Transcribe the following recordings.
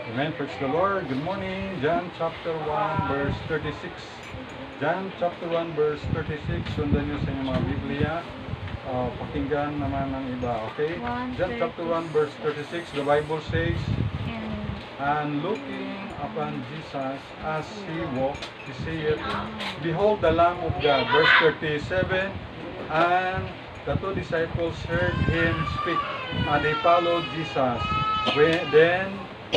Amen. Praise the Lord. Good morning. John chapter 1 verse 36. John chapter 1 verse 36. Sundan nyo sa inyong mga Biblia. Pakinggan naman ng iba. Okay? John chapter 1 verse 36. The Bible says, and looking upon Jesus as he walked, he said, behold the Lamb of God. Verse 37. And the two disciples heard him speak, and they followed Jesus. Then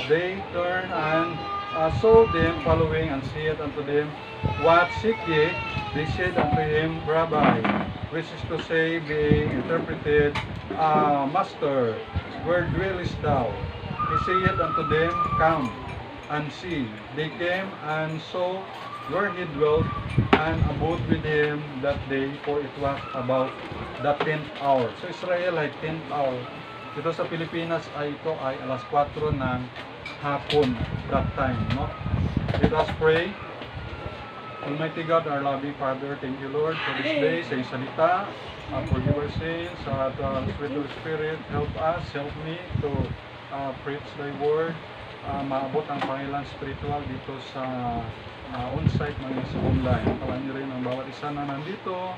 they turned and saw them following, and said unto them, what seek ye? They said unto him, Rabbi, which is to say, being interpreted, Master, where dwellest thou? He said unto them, come and see. They came and saw where he dwelt, and abode with him that day, for it was about the 10th hour. So Israel ay 10th hour. Dito sa Pilipinas ay ito ay alas 4 ng hapon that time, no? Let us pray. Almighty God, our loving Father, thank you Lord for this day, sa iyong salita, forgive our sins, at sweet Holy Spirit, help us, help me to preach thy word, maabot ang Panginoon spiritual dito sa on-site, mga sa online. Kawan niyo rin ang bawat isa na nandito,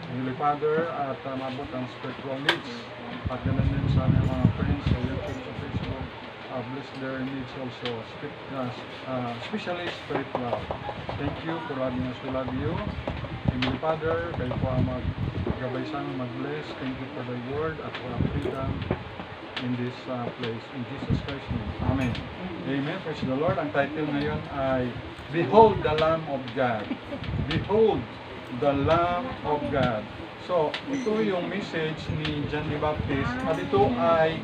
Holy Father, at maabot ang spiritual needs. At ganun din sa aming mga friends sa YouTube, sa Facebook, bless their needs also, especially spiritual. Thank you for loving us. We love you. Holy Father, kayo po ang maggabay sa amin, mag-bless. Thank you for the word at for our freedom in this place. In Jesus Christ's name. Amen. Amen. Praise the Lord. Ang title ngayon ay Behold the Lamb of God. Behold the Lamb of God. So, ito yung message ni John the Baptist at ito ay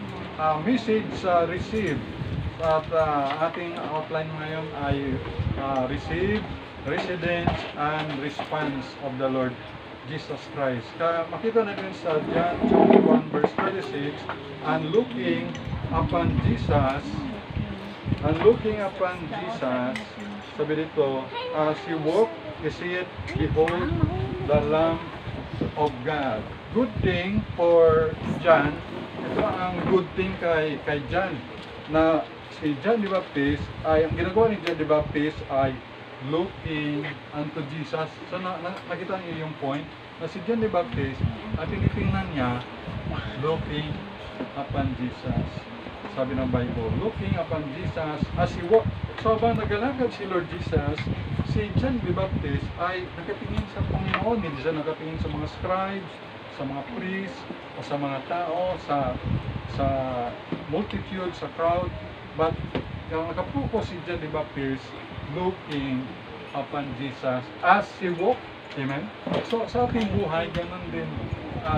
message received. At ating outline ngayon ay receive, residence, and response of the Lord Jesus Christ. Makita natin sa John chapter 1 verse 36, and looking upon Jesus, sabi dito, as he walked, he said, behold the Lamb of God. Good thing for John, ito ang good thing kay John, na si John the Baptist ay, ang ginagawa ni John the Baptist ay looking unto Jesus. So nakita niyo yung point na si John the Baptist at tinitingnan niya looking upon Jesus. Sabi ng Bible, looking upon Jesus as he walked. So habang nagalakad si Lord Jesus, si John the Baptist ay nakatingin sa Panginoon. Hindi siya nakatingin sa mga scribes, sa mga priests, o sa mga tao, sa multitude, sa crowd. But nakapokus si John the Baptist looking upon Jesus as he walked. Amen? So sa ating buhay, ganun din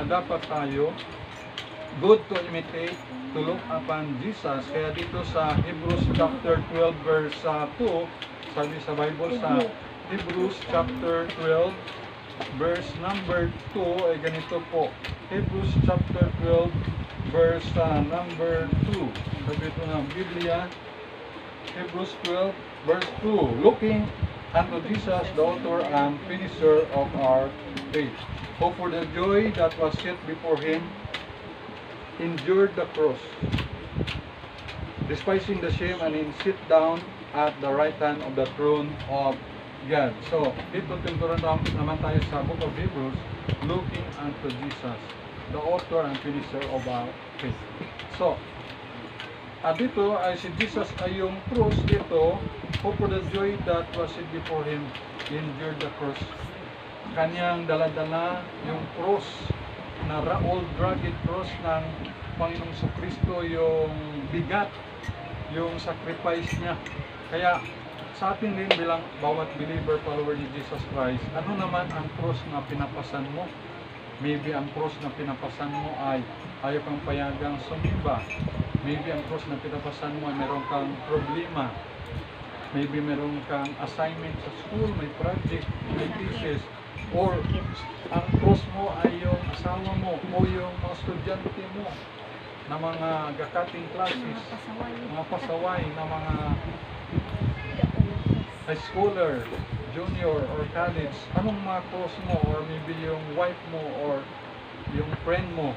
dapat tayo good to imitate, to look upon Jesus. Kaya dito sa Hebrews chapter 12 verse 2, sabi sa Bible sa Hebrews chapter 12 verse number 2 ay ganito po. Hebrews chapter 12 verse number 2. Sabi ito ng Biblia, Hebrews 12 verse 2, looking unto Jesus, the author and finisher of our faith, who for the joy that was set before him endured the cross, despising the shame, and sit down at the right hand of the throne of God. So, dito tinturan naman tayo sa book of Hebrews, looking unto Jesus, the author and finisher of our faith. So, dito ay si Jesus ay yung cross dito, who for the joy that was set before him endured the cross. Kanyang daladala yung cross na old rugged cross ng Panginoong Kristo, yung bigat, yung sacrifice niya. Kaya sa atin din bilang bawat believer, follower ni Jesus Christ, ano naman ang cross na pinapasan mo? Maybe ang cross na pinapasan mo ay ayaw kang payagang sumimba. Maybe ang cross na pinapasan mo ay meron kang problema. Maybe meron kang assignment sa school, may project, may thesis. Or ang cross mo ay yung asawa mo o yung mga estudyante mo na mga gakating classes, mga pasaway na mga high schooler, junior or college. Anong mga cross mo? Or maybe yung wife mo or yung friend mo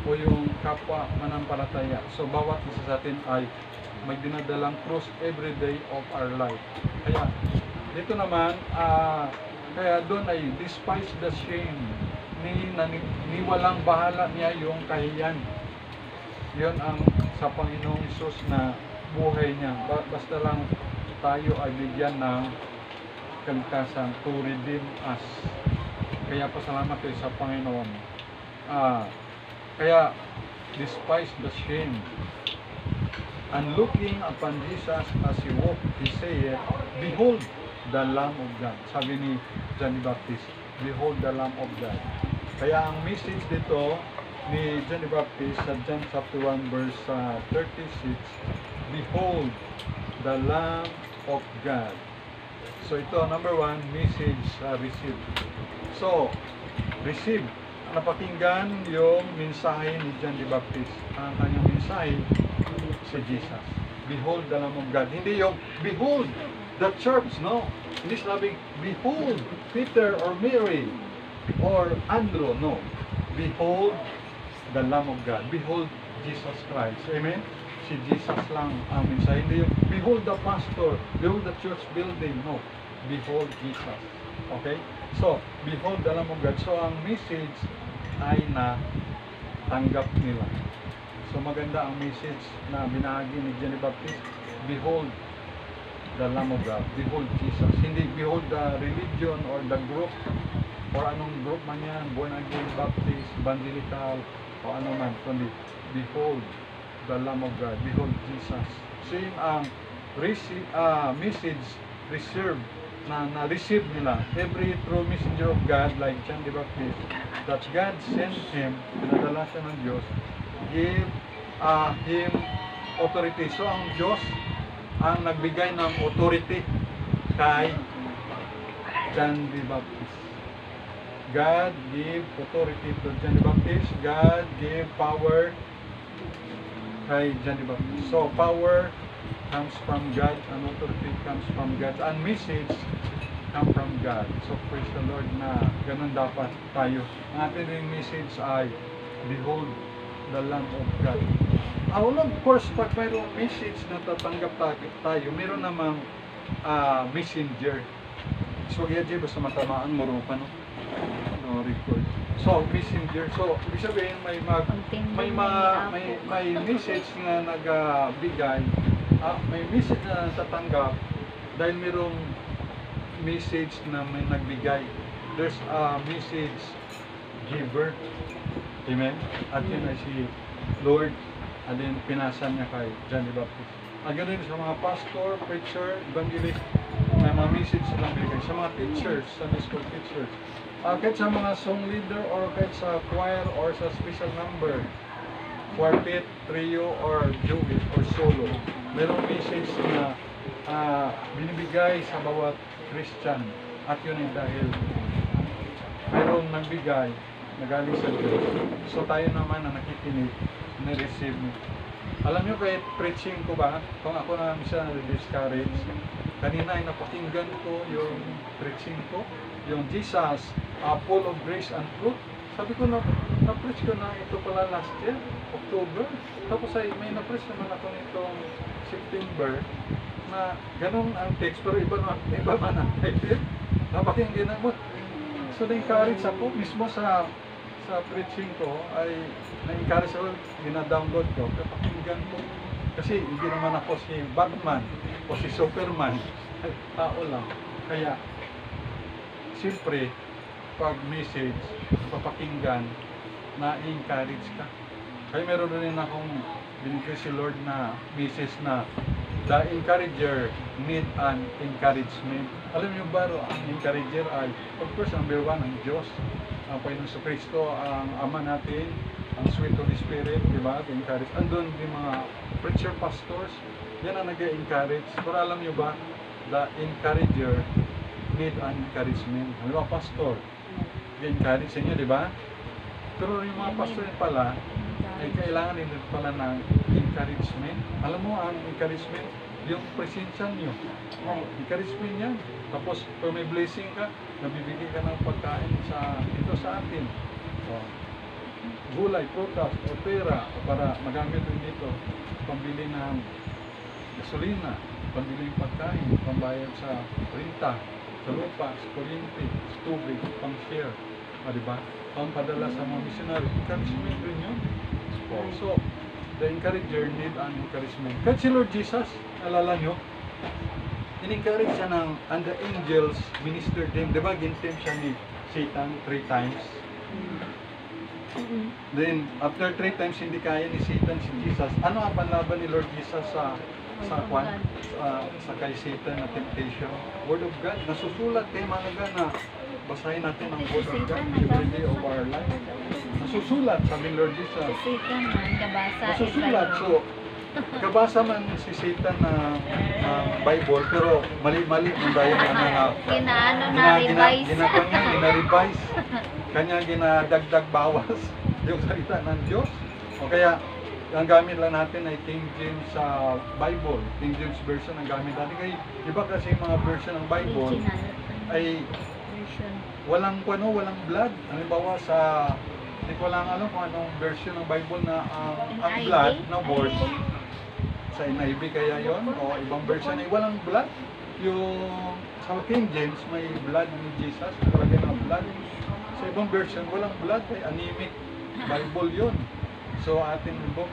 o yung kapwa manampalataya. So bawat isa sa atin ay may dinadalang cross every day of our life. Kaya dito naman, kaya doon ay despise the shame, ni walang bahala niya yung kahiyan. Yun ang sa Panginoong Hesus na buhay niya. Basta lang tayo ay bigyan ng kaligtasan to redeem us. Kaya pasalamat tayo sa Panginoon. Kaya despise the shame. And looking upon Jesus as he walked, he said, "Behold the Lamb of God." Sabi ni John the Baptist, "Behold the Lamb of God." Kaya ang message dito ni John the Baptist sa John chapter 1 verse 36, "Behold the Lamb of God." So ito, number 1, message received. So, receive. Napakinggan yung mensahe ni John the Baptist. Ang kanyang mensahe, si Jesus. Behold the Lamb of God. Hindi yung, behold the church, no? Hindi sabing, behold Peter or Mary or Andrew, no. Behold the Lamb of God. Behold Jesus Christ. Amen? Si Jesus lang ang mensahe. Hindi yung, behold the pastor, behold the church building, no. Behold Jesus. Okay? So, behold the Lamb of God. So, ang message ay na tanggap nila. So, maganda ang message na binahagi ni John the Baptist. Behold the Lamb of God. Behold Jesus. Hindi behold the religion or the group or anong group man yan, born again, Baptist, evangelical, o ano man. Kundi, behold the Lamb of God. Behold Jesus. So, yun ang message reserved na-receive nila. Every true messenger of God like John the Baptist, that God sent him, pinadala siya ng Diyos, give him authority. So ang Diyos ang nagbigay ng authority kay John the Baptist. God gave authority to John the Baptist. God gave power kay John the Baptist. So power comes from God, and authority comes from God, and message come from God. So praise the Lord na ganun dapat tayo. Ang ating message ay, behold the Lamb of God. Of course, pag mayroong message na tatanggap tayo, mayroon namang messenger. So, yadji, basta matamaan mo rin pa, no? No, record. So, messenger. So, ibig sabihin, may message na nagbigay, may message na tatanggap dahil mayroong message na may nagbigay. There's a message giver. Amen? At yun ay si Lord, at then pinasan niya kay John the Baptist. At ganoon sa mga pastor, preacher, evangelist, may mga message silang bigay. Sa mga teachers, Sunday school teachers, kahit sa mga song leader or kahit sa choir or sa special number, quartet, trio, or duet, or solo, mayroong message na binibigay sa bawat Christian. At yun ay dahil mayroong nagbigay na galing sa Diyos. So tayo naman na nakikinig, na-receive mo. Alam nyo kahit preaching ko ba, kung ako na minsan na-discourage, kanina ay napakinggan ko yung preaching ko, yung Jesus, full of grace and truth. Sabi ko, na-preach ko na ito pala last year, October. Tapos ay may na-preach naman ako nitong September, na ganun ang text, pero iba man ang title. Napakinggan mo. So na-encourage ako mismo sa preaching ko, ay na-encourage ako, dina-download ko, kapakinggan ko. Kasi hindi naman ako si Batman o si Superman, ay tao lang. Kaya, siyempre, pag message, papakinggan, na-encourage ka. Kaya meron rin akong binigay si Lord na message na the encourager need an encouragement. Alam niyo ba, ang encourager ay, of course, number 1, ang Diyos. Ang Panginoon sa Kristo, ang Ama natin, ang Sweet Holy Spirit, di ba? Encourage. Andun yung mga preacher pastors, yan ang nag-encourage. Pero alam niyo ba, the encourager need an encouragement. Di ba, pastor? I-encourage sa inyo, di ba? Pero yung mga pastor pala, ay kailangan din pala ng encouragement. Alam mo, ang encouragement, yung presensya nyo. Encouragement yan. Tapos, kung may blessing ka, nabibigay ka ng pagkain ito sa atin. So, gulay, prutas, o pera, para magamit rin dito, pambili ng gasolina, pambiling pagkain, pambayad sa renta, sa lupa, sa kuryente, sa tubig, pang-share, diba? Pampadala sa mga missionary, encouragement rin yun. So, the encourager need an encouragement. Kahit si Lord Jesus, alala nyo, in-encourage siya and the angels ministered him. Diba, gintem siya ni Satan 3 times. Then, after 3 times hindi kaya ni Satan si Jesus, ano ang panlaban ni Lord Jesus sa kay Satan na temptation? Word of God. Nasusulat kay mga na basahin natin ang Word of God every day of our life. Nasusulat, sabi ni Lord Jesus. Si Satan man, kabasa. Nasusulat. So, kabasa man si Satan na Bible, pero mali-mali ang dahil gina-revise. Kanya ginadagdag bawas yung salita ng Diyos. O kaya, ang gamit lang natin ay King James sa Bible. King James version ang gamit natin. Kaya iba kasi yung mga version ng Bible ay walang blood. Halimbawa sa, hindi ko lang alam kung anong version ng Bible na ang blood na word. Sa NIV kaya yon o ibang version ay walang blood. Yung sa King James may blood ni Jesus, talaga na blood. Sa ibang version, walang blood, ay anemic Bible yun. So, ating book,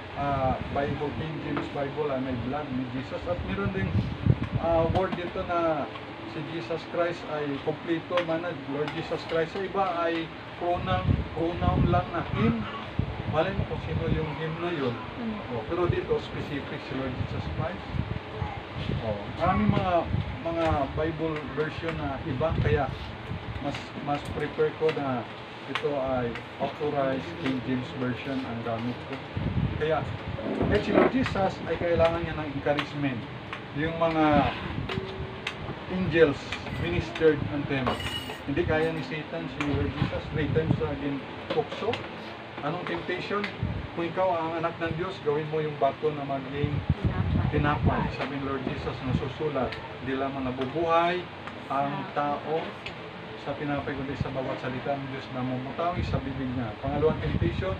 Bible, King James Bible, may blood ni Jesus. At meron ding word dito na si Jesus Christ ay kompleto man, Lord Jesus Christ. Sa iba ay pronoun lang na him. Malay mo kung sino yung him na yun. Pero dito, specific si Lord Jesus Christ. Maraming mga Bible version na iba, kaya mas prefer ko na ito ay authorized King James Version ang gamit ko. Kaya, si Lord Jesus ay kailangan niya ng encouragement. Yung mga angels ministered unto him. Hindi kaya ni Satan si Lord Jesus 3 times na gintukso. Anong temptation? Kung ikaw ang anak ng Diyos, gawin mo yung bato na maging tinapay. Sabi ni Lord Jesus, nasusulat, hindi lamang nabubuhay ang tao sa tinapay kundi sa bawat salita ng Diyos na mumutawi sa bibig niya. Pangalawang temptation,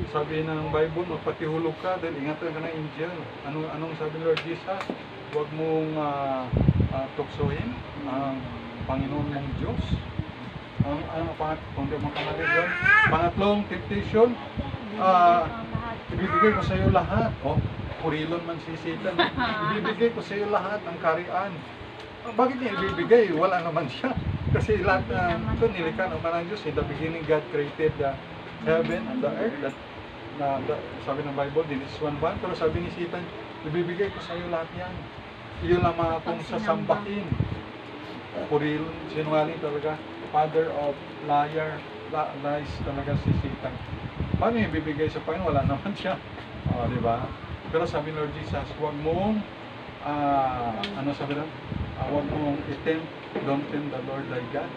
sabi ng Bible, magpatihulog ka dahil ingatan ka ng angel. Anong sabi ni Lord Jesus? Huwag mong tuksohin ang Panginoon mong Diyos. Kung di mo kamalit yun. Pangatlong temptation, ibibigay ko sa iyo lahat. Purilon man si Satan. Ibibigay ko sa iyo lahat ang karian. Bakit niya ibibigay? Wala naman siya. Kasi lahat ito nilikha naman ng Diyos. In the beginning, God created the heaven and the earth. Sabi ng Bible, this is one. Pero sabi ni Satan, ibibigay ko sa iyo lahat yan. Iyo lamang akong sasambahin. Purilon, sinungaling talaga. Father of lies talaga si Satan. Paano yung ibibigay sa Panginoon? Wala naman siya. Di ba? Pero sabi ni Lord Jesus, huwag mong huwag mong itempt, don't tempt the Lord thy God.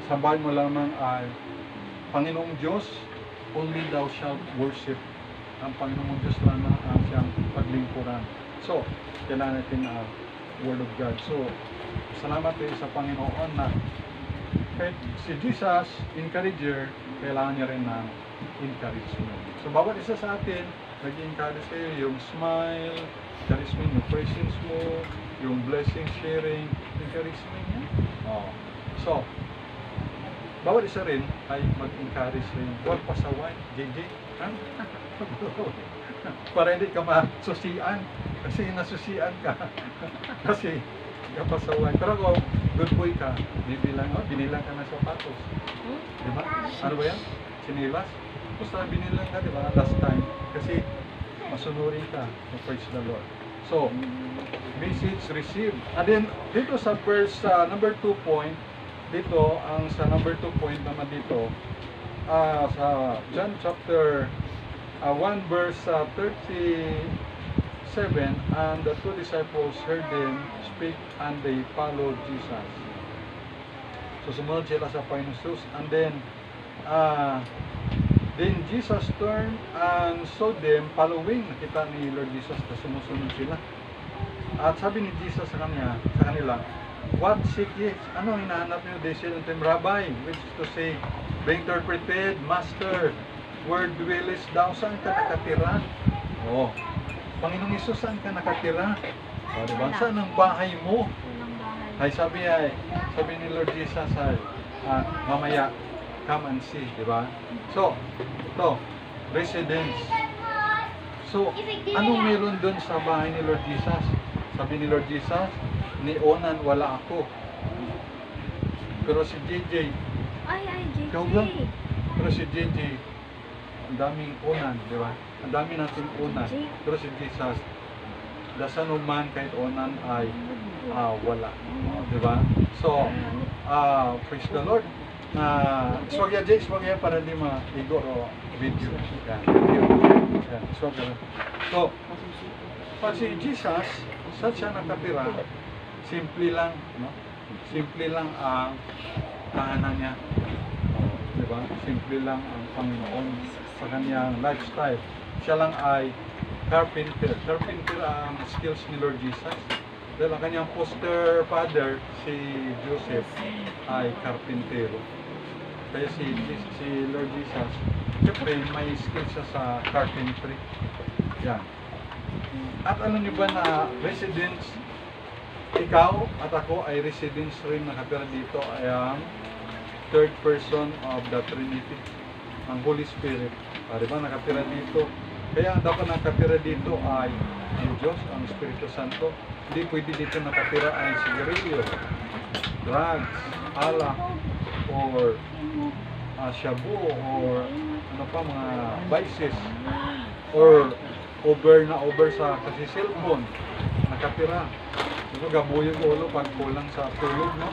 Sambahin mo lamang ay Panginoong Diyos, only thou shalt worship. Ang Panginoong Diyos lamang ang siyang paglingkuran. So, kailangan natin ang Word of God. So, salamat tayo sa Panginoon na kahit si Jesus, encourager, kailangan niya rin ng encouragement. So, bawat isa sa atin, nag-encourage kayo yung smile, encouragement, yung presence mo, yung blessing sharing, encouragement niya. So, bawat isa rin ay mag-encourage rin. Huwag pasaway, JJ. Para hindi ka masusian. Kasi nasusian ka. Kasi ka pasaway. Pero kung good boy ka, binilang ka ng sapatos. Diba? Ano ba yan? Sinilas? Basta binilang ka, diba? Last time. Kasi masunuri ka. Praise the Lord. So, message received. And then, dito sa verse number 2 point, dito, sa number 2 point naman dito, sa John chapter 1 verse 37, and the two disciples heard them speak and they followed Jesus. So, sumunod sila sa Panginoon Jesus. And then Jesus turned and saw them following. Nakita ni Lord Jesus na sumusunod sila. At sabi ni Jesus sa kanila, what seek ye? Ano hinahanap niyo? They said unto him, Rabbi, which is to say, being interpreted, Master, where dwellest thou? Saan ka nakatira? Panginoong Isus, saan ka nakatira? O, diba? Saan ang bahay mo? Walang bahay. Sabi ni Lord Jesus mamaya, come and see, diba? So, ito, residence. So, anong meron dun sa bahay ni Lord Jesus? Sabi ni Lord Jesus, ni Onan wala ako. Pero si JJ, Ay, JJ. ikaw lang. Pero si JJ, ang daming Onan, di ba? Ang dami nating Onan. Pero si Jesus, the Son of Man kahit Onan ay wala. Di ba? So, praise the Lord. Swagya Jay, swagya para di maigo o video. Yan, video. Yan, swagya. So, pag si Jesus, saan siya nakatira? Simple lang, no? Simple lang ang tahanan niya. Diba? Simple lang ang Panginoon sa kanyang lifestyle. Siya lang ay carpenter. Carpenter ang skills ni Lord Jesus. Dahil ang kanyang foster father, si Joseph, ay carpentero. Kaya si Lord Jesus, siyempre may skills siya sa carpentry. Yan. At alam niyo ba na residence, ikaw at ako ay residence rin nakatira dito ay ang third person of the Trinity, ang Holy Spirit. Diba nakatira dito? Kaya ang dapat nakatira dito ay ang Diyos, ang Espiritu Santo. Hindi pwede dito nakatira ay sigarilyo, drugs, alak, or shabu, or ano pa, mga vices, or over sa kasi cellphone, nakatira. Diba, gabuyog ulo pag kulang sa tulog, no?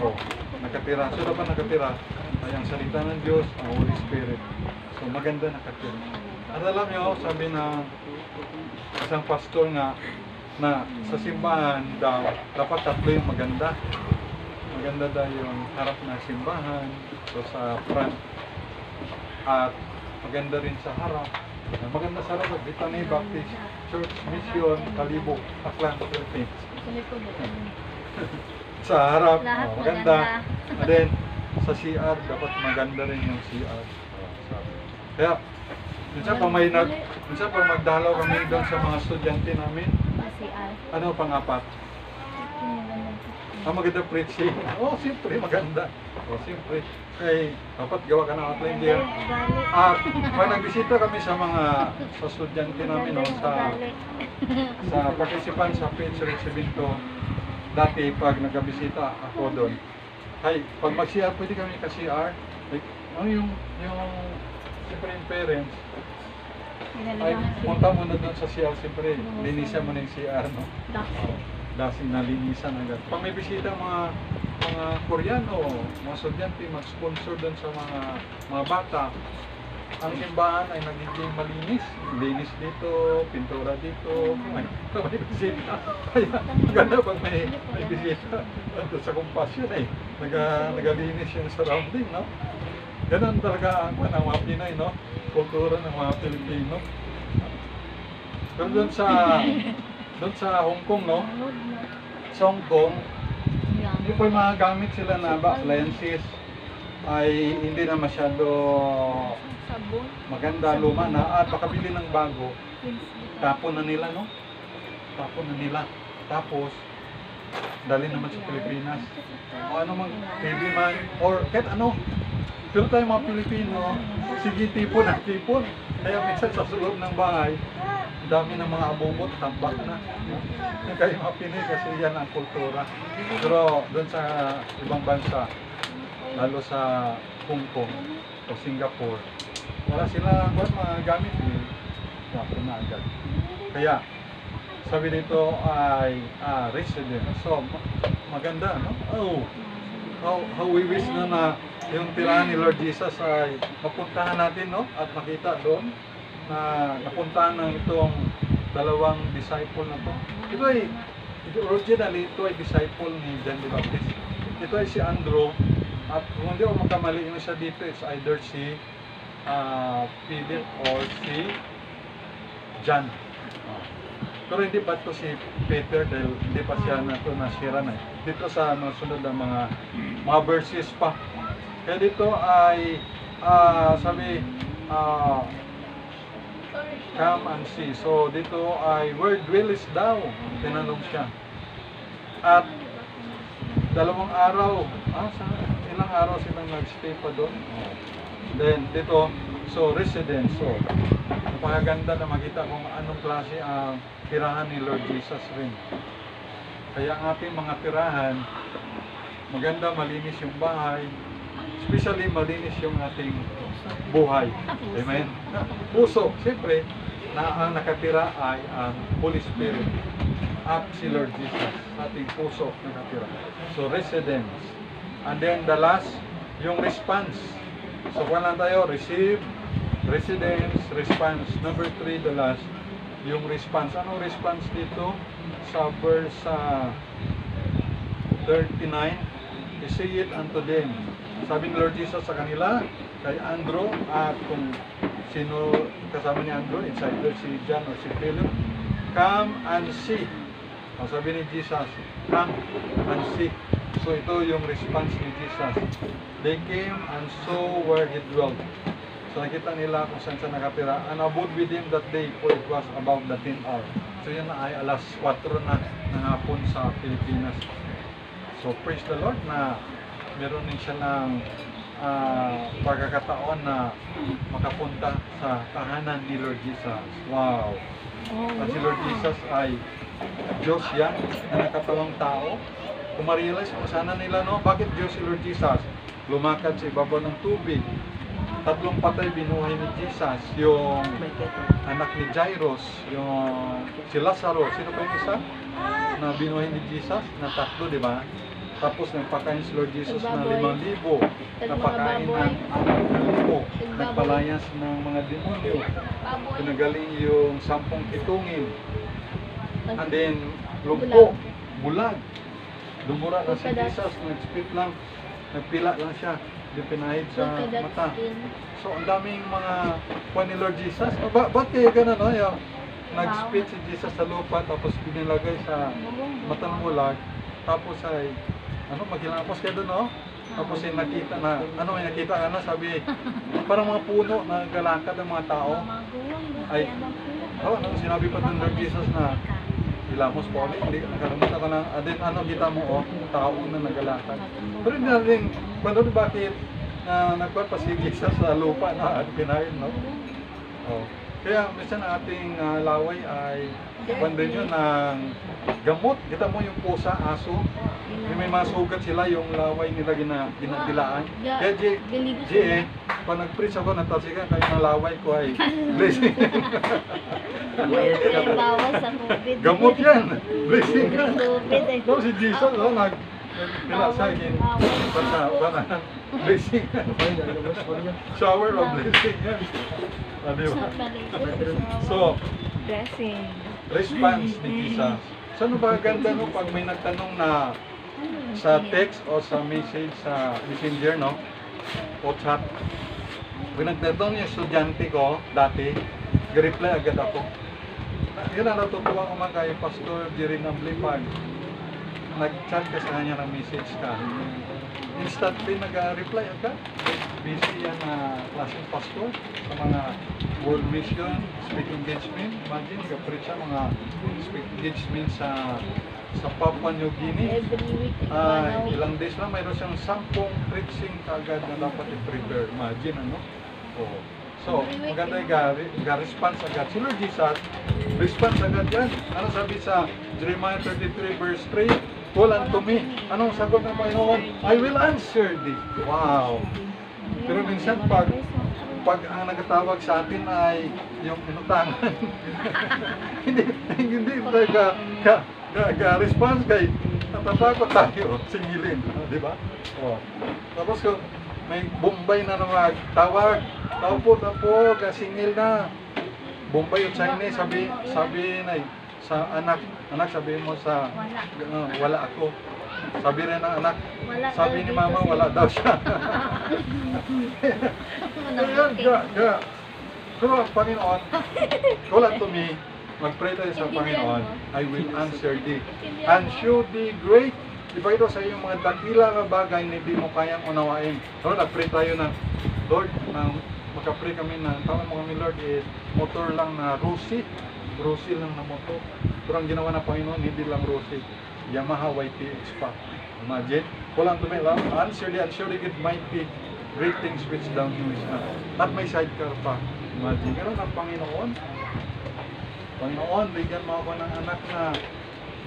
Oh, nakatira. So, dapat nakatira ay ang salita ng Diyos, ang Holy Spirit. So, maganda nakatira. At alam nyo, sabi ng isang pastor nga, na sa simbahan daw, dapat tatlo yung maganda. Maganda daw yung harap ng simbahan, so sa front. At maganda rin sa harap. Maganda sa harap, Bethany Baptist Church Mission, Kalibo, Aklan, Philippines. Sa harap, maganda. And then, sa CR, dapat maganda rin yung CR. Kaya, minsan pa magdalaw kami doon sa mga estudyante namin. Ano pang-apat? Maganda preaching. Siyempre, maganda. Siyempre. Dapat gawa ka ng outline there. At pag nagbisita kami sa estudyante namin, sa participant sa Page Recibito, dati pag nagbisita ako doon, pag mag-CR, pwede kami ka-CR. Yung siyempre yung parents, punta muna doon sa CR, siyempre, linisan mo na yung CR, no? Dasing nalinisan agad. Pag may bisita mga Koreano, mga estudyante, mag-sponsor doon sa mga bata, ang simbahan ay nagiging malinis. Linis dito, pintura dito, may bisita. Kaya maganda pag may bisita. Sa compassion nagalinis yung surrounding, no? Ganun talaga ang mga Pinay, no? Kultura ng mga Pilipino. Pero doon sa Hong Kong, no? Sa Hong Kong, yung po yung mga gamit sila na lenses ay hindi na masyado maganda, luma na, at makabili ng bago, tapon na nila, no? Tapon na nila. Tapos, dali naman sa Pilipinas. O ano mang TV man, or kahit ano. Pero tayo mga Pilipino, sige tipon at tipon. Kaya minsan sa loob ng bahay, dami ng mga abubot, tambak na. Kaya mga Pinoy kasi yan ang kultura. Pero doon sa ibang bansa, lalo sa Hong Kong o Singapore, wala sila mga gamit, tapon na agad. Kaya, sabi dito ay resident. So, maganda, no? How we wish na yung tirahan ni Lord Jesus ay mapuntahan natin, no? At makita doon na napuntahan ng itong dalawang disciple na to. Originally, ito ay disciple ni John the Baptist. Ito ay si Andrew. At kung hindi ako magkamali, yung isa dito is either si Philip or si John. Pero hindi pa ito si Peter dahil hindi pa siya nasira na. Dito sa sunod na mga verses pa. Kaya dito ay sabi Come and see. So dito ay, where dwellest thou? Tinanong siya. At 2 araw, ilang araw silang nag-stay pa doon? Then dito, so residence. So, napakaganda na makita kung anong klase ang tirahan ni Lord Jesus rin. Kaya ang ating mga tirahan, maganda, malinis yung bahay, especially malinis yung ating buhay. Amen? Puso, siyempre, ang nakatira ay ang Holy Spirit at si Lord Jesus sa ating puso nakatira. So, residence. And then the last, yung response. So, kung lang tayo, receive, residence, response. Number 3, the last, yung response. Anong response dito? Sa verse 39, say it unto them. Sabi ni Lord Jesus sa kanila, kay Andrew, at kung sino kasama ni Andrew, it's either si John or si Philip, come and see. Sabi ni Jesus, come and see. So ito yung response ni Jesus. They came and saw where he dwelt. So nakita nila kung saan siya nakatira. And abode with him that day, for it was about the 10th hour. So yun na ay alas 4 na ng hapon sa Pilipinas. So praise the Lord na meron din siya ng pagkakataon na makapunta sa tahanan ni Lord Jesus. Wow! At si Lord Jesus ay Diyos yan na nakatawang tao. Kung ma-realize kung sana nila, no, bakit Diyos si Lord Jesus? Lumakad sa ibabaw ng tubig. 3 patay binuhay ni Jesus. Yung anak ni Jairus, yung si Lazaro. Sino pa yung isa na binuhay ni Jesus? Na 3, di ba? Tapos nagpakain si Lord Jesus ng 5,000. Napakain ng 4,000. Nagpalayas ng mga demonyo. Pinagaling yung 10 kitungin. And then, lumpo, bulag. Dumura na si Jesus, nag-spit lang, nagpila lang siya, di pinahid sa mata. So, ang daming mga kuha ni Lord Jesus. Ba't kaya gano'n, no? Yung nag-spit si Jesus sa lupa, tapos pinilagay sa mata ng bulag, tapos ay, maghilapos kayo doon, no? Tapos ay nakita na, may nakita ka na, sabi, parang mga puno na galakad ng mga tao. Ay, sinabi pa doon Lord Jesus na, hilamos po ulit, hindi nakalimutan ko lang, then kita mo, tao na nagalakad. Pero hindi natin, kung bakit nagpapasigil siya sa lupa na pinahin, no? Kaya minsan ating laway ay bandin yun ng gamot. Kita mo yung pusa, aso, may mga sugat sila, yung laway nila ginadilaan. Kaya pag nag-preach ako, natasikan kayo ng laway ko ay blessing. Bawas sa COVID. Gamot yan, blessing yan. COVID eh. So si Jesus, nagpila sa akin, para blessing yan. Shower of blessing yan. Diba? So, Blessing. response ni Jesus. Saan ba ganda no pag may nagtanong na sa text o sa message sa messenger, no? O chat. Pag nagtanong yung estudyante ko dati, reply agad ako. Yun ang natutuwa ko man kay Pastor Jerry Namblipag. Nag-chat ka sa kanya ng message ka. Instantly nag-reply agad. Busy yan na klaseng pastor sa mga world mission, speak engagement. Imagine, nag-preach siya mga speak engagement sa Papua New Guinea. Every week. Ilang days lang, mayroon siyang 10 preaching kagad na dapat i-prepare. Imagine, So, maganda yung response agad. Si Lord Jesus, response agad yan. Ano sabi sa Jeremiah 33 verse 3? Call unto me. Anong sagot ng Panginoon? I will answer thee. Wow! Pero minsan pag ang nagtatawag sa atin ay yung inutangan, hindi response kay natatakot tayo, singilin, di ba? Tapos kung may Bombay na tawag, tao po, singil na. Bombay o Chinese, sabi na sa anak sabihin mo sa wala ako. Sabi rin ng anak, sabi ni mama wala daw siya. Pero Panginoon, call unto me, mag-pray tayo sa Panginoon, I will answer thee. And show thee great. Diba ito sa iyong mga dakila na bagay na hindi mo kayang unawain. So nag-pray tayo ng Lord, makapray kami na, tawag mo kami Lord, motor lang na Rusi lang na motor. Pero ang ginawa ng Panginoon, hindi lang Rusi, Yamaha YTX pa. Imagine, walang tumila, unsurely good mighty, great things which down to is not. At may sidecar pa. Imagine, ganun ang Panginoon. Panginoon, bigyan mo ako ng anak na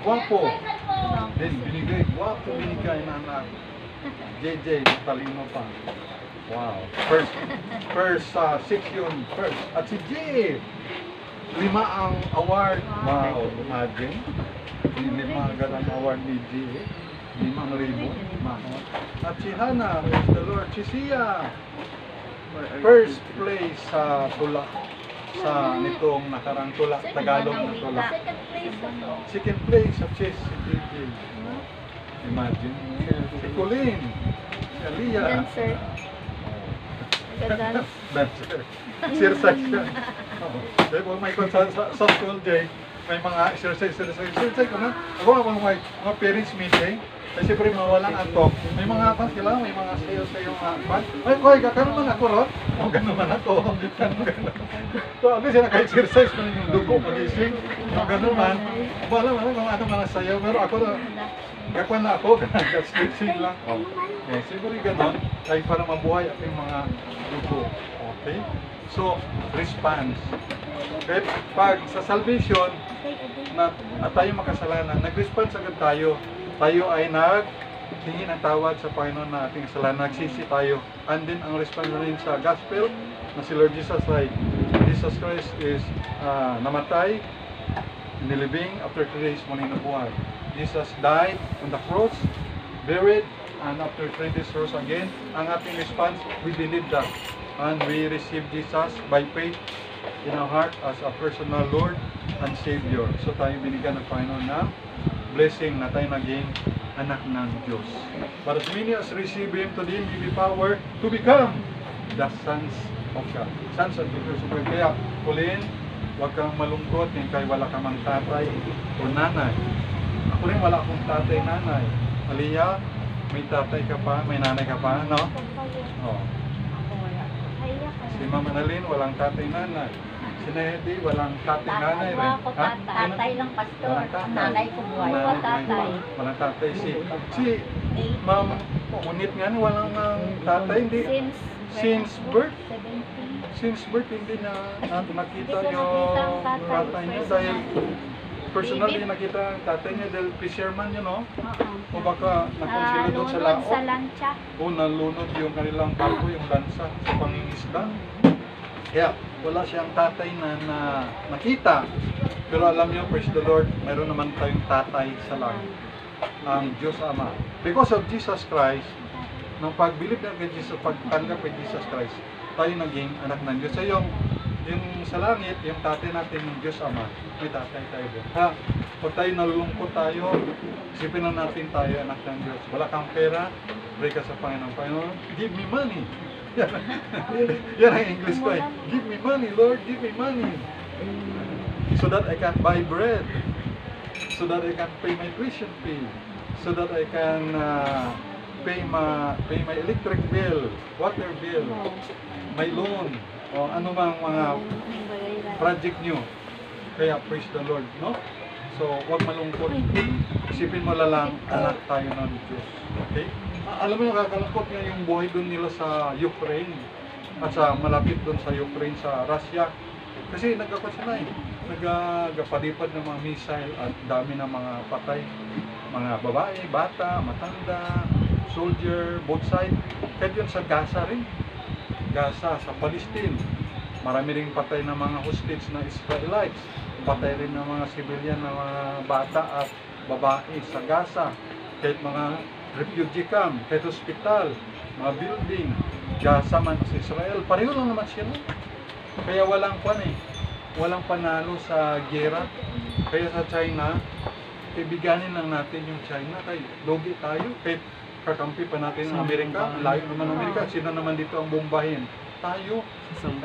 gwapo. Then binigay, gwapo binigay na anak. JJ, talino pa. Wow. First section, first. At si J, 5 ang award. Wow, imagine. 5 agad ang award ni J. 5,000. Mahal. At si Hannah, praise the Lord. Si Sia, first place sa tula. Sa nitong nakarang tula, Tagalog na tula. Second place ako. Second place sa chess, si JJ. Imagine. Si Colleen, si Aliyah. Dancer. Nag-dance. Dancer. Exercise siya. Kaya kung may sa school, Jay, may mga exercise ko na. Ako nga may mga parents meeting. Kasi siyempre mawalang antok. May mga kan sila, may mga sayo-sayo nga kan. Ay, koy, gano'n man ako ron. O, gano'n man ako. Gano'n. So, ano siya naka-exercise man yung dugo, magising. O, gano'n man. Wala man kung ano mga sayo. Pero ako na, gakwan na ako, nag-stretching lang. Okay, siguro gano'n, ay para mabuhay at yung mga dugo. Okay? So, response. Okay, pag sa salvation, na tayo makasalanan, nag-response agad tayo. Tayo ay nagtingin ng tawad sa Panginoon na ating kasalanan, nagsisi tayo. And then, ang response rin sa gospel, na si Lord Jesus ay, Jesus Christ is namatay, nilibing, after 3 days muli nabuhay. Jesus died on the cross, buried, and after 3 days rose again. Ang ating response, we believe that. And we receive Jesus by faith in our heart as a personal Lord and Savior. So tayo binigyan ng Panginoon na blessing na tayo naging anak ng Diyos. But as many as receive Him, to them give you power to become the sons of God. Sons of God. So kaya, Colleen, huwag kang malungkot kaya wala kang mang tatay o nanay. Ako rin wala akong tatay, nanay. Aliyah, may tatay ka pa, may nanay ka pa, no? Oh. Si Mama Nalin, walang tatay, nanay. Si Nahedi, walang tatay, nanay rin. Ako tatay lang, pastor. Walang tatay. Ang nanay ko buhay. Ang Walang nanay tatay. buhay. Walang tatay. Si Ma'am Unit nga, walang tatay, hindi. Since birth? 17. Since birth, hindi na nakita Hindi ko yung nakita ang tatay. tatay niya dahil personally nakita ang tatay niya dahil fisherman yun, no? O baka nakonsilo doon sa Lunod sa laot. lancha. O nalunod yung kanilang barko, yung lansa sa pangingisda. Kaya wala siyang tatay na nakita. Pero alam niyo, praise the Lord, mayroon naman tayong tatay sa langit. Ang Diyos Ama. Because of Jesus Christ, nung pagbilib na kay Jesus, pagtanggap kay Jesus Christ, tayo naging anak ng Diyos. So yung sa langit, yung tatay natin, yung Diyos Ama, may tatay tayo doon. Ha? Pag tayo nalulungkot tayo, isipin na natin tayo anak ng Diyos. Wala kang pera, pray ka sa Panginoon. Panginoon, give me money. Yan ang English ko eh. Give me money, Lord, give me money. So that I can buy bread. So that I can pay my tuition fee. So that I can pay my electric bill, water bill, my loan, o ano bang mga project nyo. Kaya praise the Lord, no? So, huwag malungkot. Isipin mo lang, anak tayo ng Diyos. Okay? Alam mo yung kakalungkot nga yung buhay doon nila sa Ukraine at sa malapit doon sa Ukraine, sa Russia. Kasi nagkakasya nagkapadipad ng mga missile at dami ng mga patay. Mga babae, bata, matanda, soldier, both side. Kahit yun sa Gaza rin. Gaza, sa Palestine. Marami ring patay ng mga hostage na Israelites. Patay rin ng mga civilian na mga bata at babae sa Gaza. Kahit mga refugee camp, kahit hospital, mga building, Gaza man sa Israel. Pareho lang naman siya. No? Kaya walang walang panalo sa gera. Kaya sa China, ibiganin lang natin yung China. Kaya logi tayo. Kahit kakampi pa natin ang Amerika, layo naman ang Amerika. Sino naman dito ang bombahin? Tayo.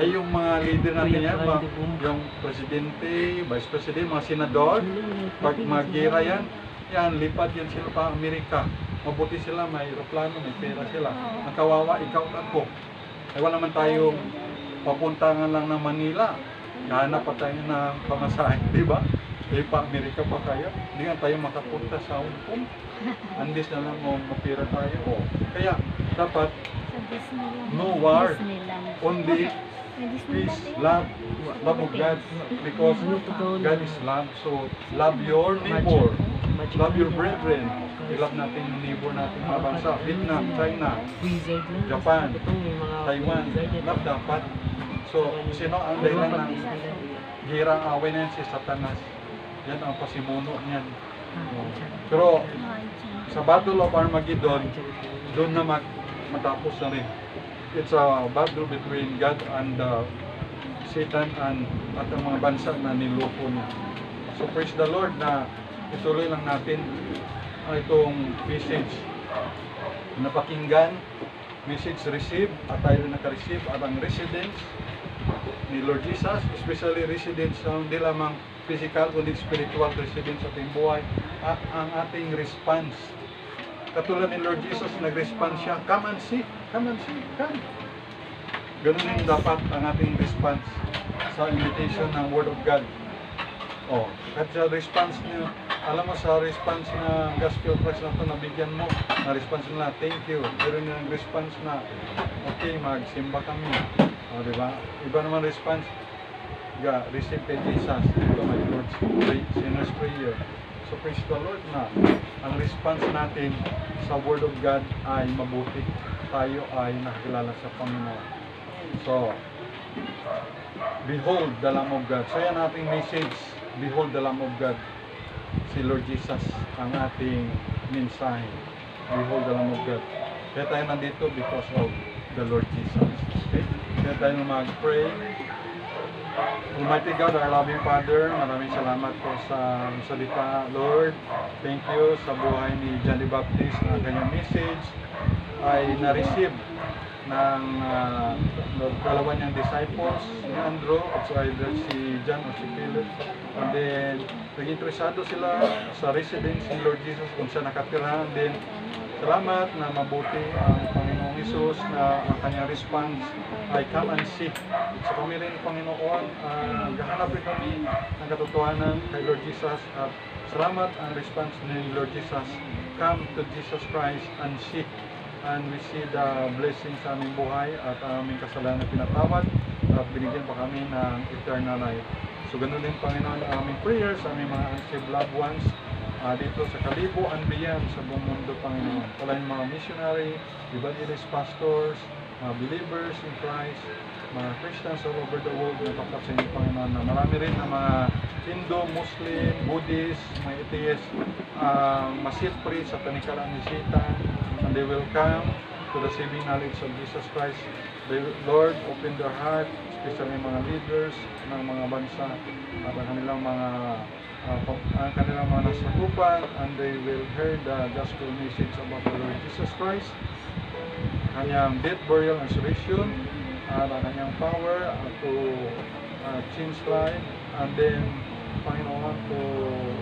Ay yung mga leader natin yan, yung presidente, vice president, mga senador, pag mag-gira yan, lipad yan sila pa Amerika. Mabuti sila, may aeroplano, may pera sila. Ang kawawa, ikaw at ako. Ay wala naman tayong papunta nga lang ng Manila, hanap pa tayo ng pamasahe, di ba? Eh, pa-Amerika pa kaya, hindi nga tayo makapunta sa Hong Kong. Andis na lang mapira tayo. Oh. Kaya, dapat, Sa Disneyland. no war, Disneyland. only May peace, Disneyland love of God, because God is love. So, love your neighbor, love your brethren. I-love natin yung neighbor natin mga bansa, Vietnam, China, Japan, Taiwan, love dapat. So, sino ang dahilan ng hirang away na yan? Si Satanas. Yan ang pasimuno niyan. Pero, sa Battle of Armageddon, doon na matapos na rin. It's a battle between God and Satan at ang mga bansa na niloko niya. So praise the Lord na ituloy lang natin itong message. Napakinggan, message received, at tayo rin naka-receive, at ang residence ni Lord Jesus, especially residence na hindi lamang physical kundi spiritual residence sa ating buhay, at ang ating response. Katulad ni Lord Jesus, nag-response siya, come and see, come. Ganun din dapat ang ating response sa invitation ng Word of God. Oh, at sa response niyo, alam mo sa response na Gospel Christ na ito, nabigyan mo, na response nila, thank you. Pero yung response na, okay, magsimba kami. O, diba? Iba naman response, receive kay Jesus, ito my Lord's sinner's prayer. So praise the Lord na ang response natin sa Word of God ay mabuti. Tayo ay nakakilala sa Panginoon. So, behold the Lamb of God. So yan ating message, behold the Lamb of God. Si Lord Jesus ang ating mensahe. Behold the Lamb of God. Kaya tayo nandito because of the Lord Jesus. Okay? Kaya tayo mag-pray. Almighty God, our loving Father, maraming salamat po sa salita, Lord. Thank you sa buhay ni John the Baptist na kanyang message ay na-receive ng dalawa niyang disciples, si Andrew at either si John o si Philip. And then, nag-interesado sila sa residence ni Lord Jesus kung siya nakatira. And then, salamat na mabuti ang Panginoong Jesus na ang kanyang response ay come and see. So kami rin, Panginoon, naghahanap rin kami ng katotohanan kay Lord Jesus. At salamat ang response ni Lord Jesus. Come to Jesus Christ and see. And we see the blessings sa aming buhay at aming kasalanan pinatawad at binigyan pa kami ng eternal life. So ganun din, Panginoon, ang aming prayers sa aming mga unsaved loved ones dito sa Kalibo and beyond sa buong mundo, Panginoon. Wala yung mga missionary, evangelist, pastors, mga believers in Christ, mga Christians all over the world na tapat sa inyo, Panginoon, na marami rin na mga Hindu, Muslim, Buddhist, mga atheist, masit free sa panikalaan ni Satan, and they will come to the saving knowledge of Jesus Christ. They, Lord, open their heart, especially mga leaders ng mga bansa at ang kanilang mga nasakupan, and they will hear the gospel message about the Lord Jesus Christ, kanyang death, burial, and resurrection, at ang kanyang power to change life, and then, Panginoon, to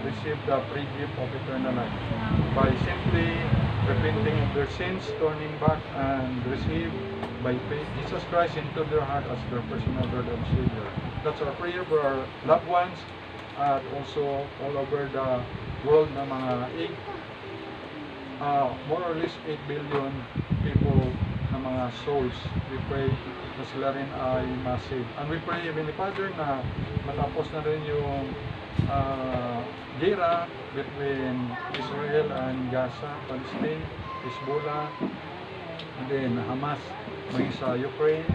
receive the free gift of eternal life by simply repenting of their sins, turning back, and receive by faith Jesus Christ into their heart as their personal Lord and Savior. That's our prayer for our loved ones at also all over the world na mga more or less 8 billion people na mga souls. We pray na sila rin ay ma-save. And we pray, Heavenly Father, na matapos na rin yung gera between Israel and Gaza, Palestine, Hezbollah, and then Hamas, maging sa Ukraine,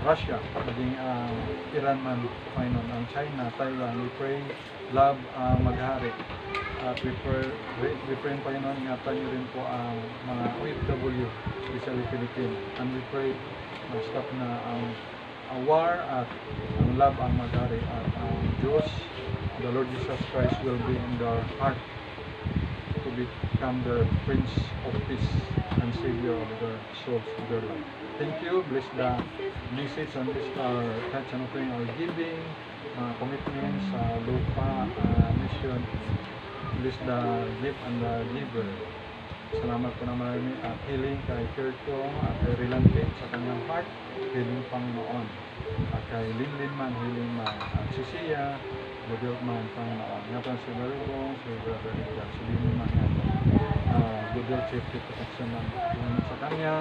Russia, maging Iran man, Panginoon, ang China, Taiwan. We pray, love maghari. At we pray, Panginoon, ingatan niyo rin po ang mga OFW, especially Philippines. And we pray, stop na ang war at ang love ang maghari. At ang Diyos, the Lord Jesus Christ will be in their heart to become the Prince of Peace and Savior of their souls, of their life. Thank you. Bless the message and bless our touch and offering, our giving, commitments, lupa, mission. Bless the gift and the giver. Salamat po na marami at healing kay Kirko at kay Rilantin sa kanyang heart, healing Panginoon. At kay Linlin man, healing man. At si Sia, good man, Panginoon. Nga si Maribong, si Brother Edgar, si Lini man nga. Good health, safety, protection man. Yun sa kanya,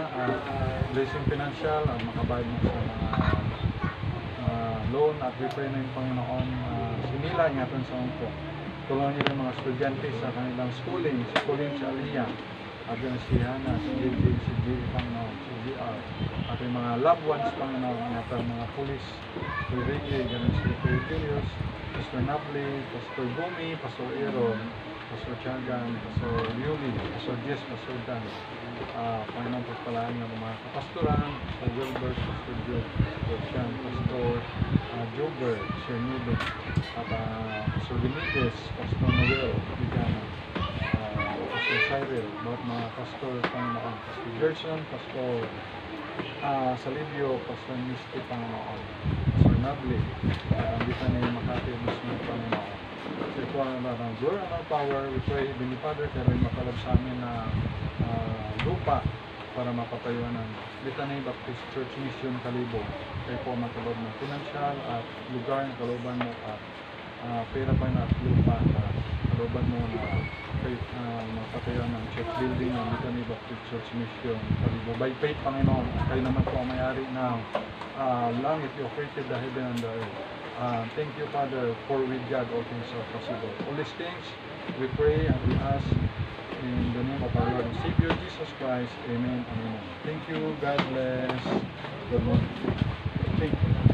blessing financial, makabayad mo sa mga loan at we pray na yung Panginoon. Sinila ingatan sa unko. Tulungan niyo yung mga estudyante sa kanilang schooling, si Aliyah, at yun si Hannah, si JJ, si J. Panginoon, si GR, at yung mga loved ones Panginoon, at mga police, si Ricky, ganun si Julius, Pastor Napoli, Pastor Bumi, Pastor Aaron, Pastor Tiagan, Pastor Yuli, Pastor Jess, Pastor Dan, Panginoon pagpalaan ng mga kapastoran, Pastor Wilbert, Pastor Joe, Pastor Sean, Pastor Jober, Sir Nubin, at Pastor Benitez, Pastor Noel, Bigana, Pastor Cyril, bawat mga pastor Panginoon, Pastor Gerson, Pastor Salivio, Pastor Misty Panginoon, Pastor Nabli, at ang kita ni Makati Muslim Panginoon. So ito ang glory and our power, we pray, Heavenly Father, kaya rin makalab sa amin na lupa para mapatayuan ng Litany Baptist Church Mission Kalibo. Kayo po makalab ng financial at lugar na kaluban mo at pera pa na at lupa na kaluban mo na mapatayuan ng church building ng Litany Baptist Church Mission Kalibo. By faith, Panginoon, kayo naman po ang may-ari ng langit, you created the heaven and the earth. Thank you, Father, for with God all things are possible. All these things we pray and we ask in the name of our Lord and Savior Jesus Christ. Amen and amen. Thank you. God bless. Good morning.